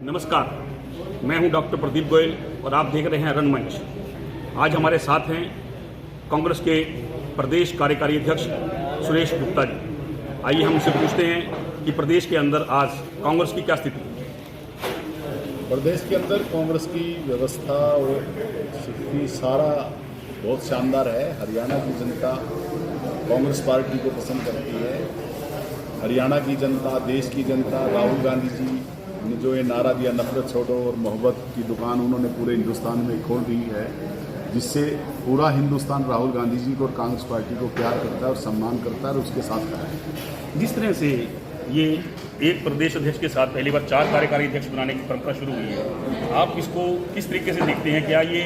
नमस्कार, मैं हूं डॉक्टर प्रदीप गोयल और आप देख रहे हैं रणमंच। आज हमारे साथ हैं कांग्रेस के प्रदेश कार्यकारी अध्यक्ष सुरेश गुप्ता जी। आइए हम उनसे पूछते हैं कि प्रदेश के अंदर आज कांग्रेस की क्या स्थिति है। प्रदेश के अंदर कांग्रेस की व्यवस्था और स्थिति सारा बहुत शानदार है। हरियाणा की जनता कांग्रेस पार्टी को पसंद करती है। हरियाणा की जनता, देश की जनता, राहुल गांधी जी ने जो ये नारा दिया नफरत छोड़ो और मोहब्बत की दुकान उन्होंने पूरे हिंदुस्तान में खोल दी है, जिससे पूरा हिंदुस्तान राहुल गांधी जी को और कांग्रेस पार्टी को प्यार करता है और सम्मान करता है और उसके साथ खड़ा है। जिस तरह से ये एक प्रदेश अध्यक्ष के साथ पहली बार 4 कार्यकारी अध्यक्ष बनाने की परंपरा शुरू हुई है, आप इसको किस तरीके से देखते हैं? क्या ये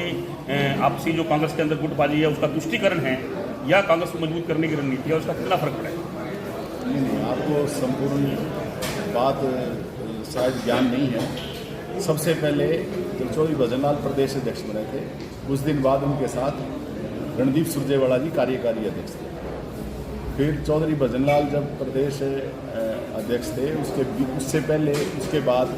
आपसी जो कांग्रेस के अंदर गुटबाजी है उसका तुष्टीकरण है या कांग्रेस को मजबूत करने की रणनीति है, उसका कितना फर्क पड़ा है? नहीं, आपको संपूर्ण बात शायद ज्ञान नहीं है। सबसे पहले जब चौधरी भजनलाल प्रदेश अध्यक्ष बने थे, कुछ दिन बाद उनके साथ रणदीप सुरजेवाला जी कार्यकारी अध्यक्ष थे। फिर चौधरी भजनलाल जब प्रदेश अध्यक्ष थे, उससे पहले उसके बाद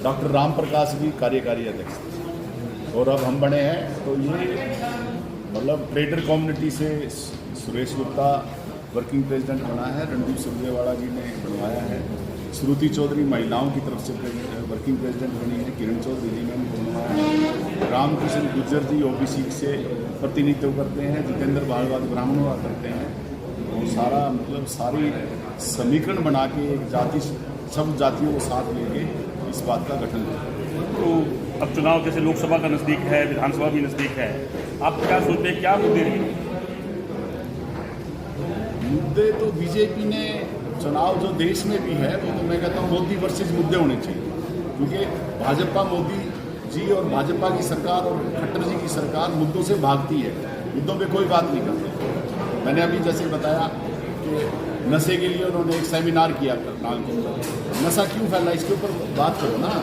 डॉक्टर राम प्रकाश जी कार्यकारी अध्यक्ष थे और अब हम बने हैं। तो ये मतलब ट्रेडर कम्युनिटी से सुरेश गुप्ता वर्किंग प्रेसिडेंट बना है, रणदीप सुरजेवाला जी ने बनवाया है, श्रुति चौधरी महिलाओं की तरफ से वर्किंग प्रेसिडेंट बनी है, किरण चौधरी जी ने बनवाया है, रामकृष्ण गुर्जर जी ओबीसी से प्रतिनिधित्व करते हैं, जितेंद्र भारद्वाज ब्राह्मणों का करते हैं। और सारा मतलब सारी समीकरण बना के एक जाति सब जातियों को साथ लेके इस बात का गठन किया। तो अब चुनाव जैसे लोकसभा का नज़दीक है, विधानसभा भी नज़दीक है, आप क्या सोचते हैं, क्या मुद्दे रहेंगे? मुद्दे तो बीजेपी ने चुनाव जो देश में भी है वो तो मैं कहता हूँ मोदी वर्सेज मुद्दे होने चाहिए, क्योंकि भाजपा मोदी जी और भाजपा की सरकार और खट्टर जी की सरकार मुद्दों से भागती है, मुद्दों पे कोई बात नहीं करती। मैंने अभी जैसे बताया कि नशे के लिए उन्होंने एक सेमिनार किया करनाल के अंदर। नशा क्यों फैला, इसके ऊपर बात करो ना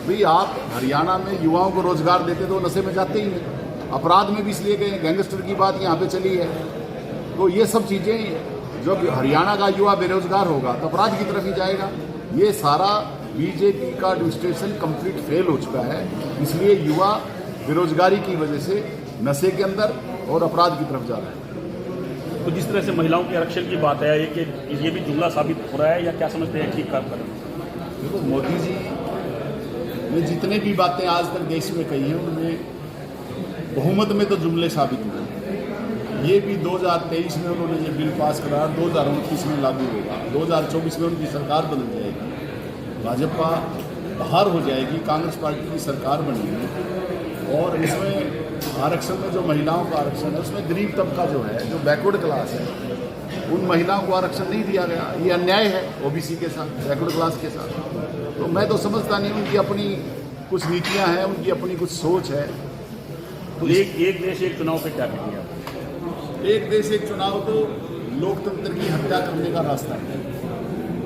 भाई। आप हरियाणा में युवाओं को रोजगार देते तो नशे में जाते ही नहीं। अपराध में भी इसलिए गए, गैंगस्टर की बात यहाँ पे चली है। तो ये सब चीज़ें, जब हरियाणा का युवा बेरोजगार होगा तो अपराध की तरफ ही जाएगा। ये सारा बीजेपी का एडमिनिस्ट्रेशन कंप्लीट फेल हो चुका है, इसलिए युवा बेरोजगारी की वजह से नशे के अंदर और अपराध की तरफ जा रहा है। तो जिस तरह से महिलाओं के आरक्षण की बात है, ये भी जुमला साबित हो रहा है या क्या समझते हैं ठीक काम कर रहे हैं? देखो, मोदी जी ने जितने भी बातें आज तक देश में कही हैं उनमें बहुमत में तो जुमले साबित हुए। ये भी 2023 में उन्होंने ये बिल पास कराया, 2029 में लागू होगा, 2024 में उनकी सरकार बदल जाएगी, भाजपा बाहर हो जाएगी, कांग्रेस पार्टी की सरकार बनेगी। और इसमें आरक्षण में जो महिलाओं का आरक्षण है उसमें गरीब तबका जो है, जो बैकवर्ड क्लास है, उन महिलाओं को आरक्षण नहीं दिया गया। ये अन्याय है ओबीसी के साथ, बैकवर्ड क्लास के साथ। तो मैं तो समझता नहीं, उनकी अपनी कुछ नीतियाँ हैं, उनकी अपनी कुछ सोच है। तो एक देश एक चुनाव पे क्या कहेंगे आप? एक देश एक चुनाव तो लोकतंत्र की हत्या करने का रास्ता है।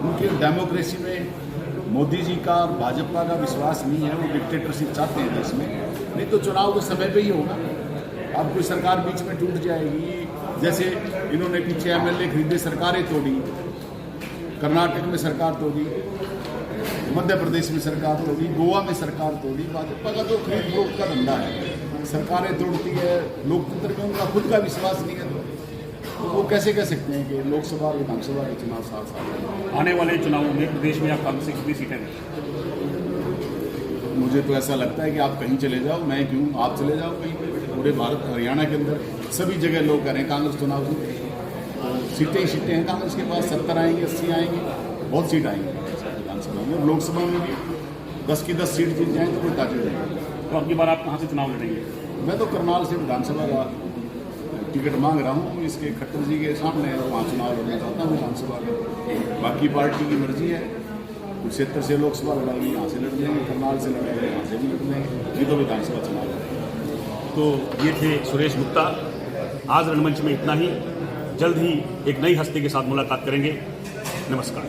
उनके डेमोक्रेसी में मोदी जी का और भाजपा का विश्वास नहीं है, वो डिक्टेटरशिप चाहते हैं देश में। नहीं तो चुनाव तो समय पे ही होगा। अब कोई सरकार बीच में टूट जाएगी, जैसे इन्होंने पीछे एमएलए खरीदे, सरकारें तोड़ी, कर्नाटक में सरकार तोड़ी, मध्य प्रदेश में सरकार तोड़ी, गोवा में सरकार तोड़ी। भाजपा का तो खरीद फरोख्त का धंधा है, सरकारें तोड़ती है, लोकतंत्र में उनका खुद का विश्वास नहीं है। तो वो कैसे कह सकते हैं कि लोकसभा और विधानसभा के चुनाव साथ आने वाले चुनावों में प्रदेश में आप कांग्रेस कितनी सीटें हैं? मुझे तो ऐसा लगता है कि आप कहीं चले जाओ, मैं क्यों, आप चले जाओ कहीं पे, पूरे भारत हरियाणा के अंदर सभी जगह लोग कह रहे हैं कांग्रेस चुनाव जीते। तो सीटें हैं कांग्रेस के पास, 70 आएंगी, 80 आएंगी, बहुत सीट आएंगी विधानसभा में। और लोकसभा में भी 10 की 10 सीट जीत जाएँ तो कोई ताजुब नहीं। तो अब की बार आप कहाँ से चुनाव लड़ेंगे? मैं तो करनाल से विधानसभा का टिकट मांग रहा हूँ, इसके खट्टर जी के सामने है, वहाँ चुनाव लड़ना चाहता हूँ विधानसभा का। बाकी पार्टी की मर्जी है, कुरुक्षेत्र से लोकसभा लड़ाएंगे, यहाँ से लड़ लेंगे, करनाल से लड़ाएंगे, यहाँ से भी लड़ लेंगे, ये तो विधानसभा चुनाव है। तो ये थे सुरेश गुप्ता। आज रणमंच में इतना ही। जल्द ही एक नई हस्ती के साथ मुलाकात करेंगे। नमस्कार।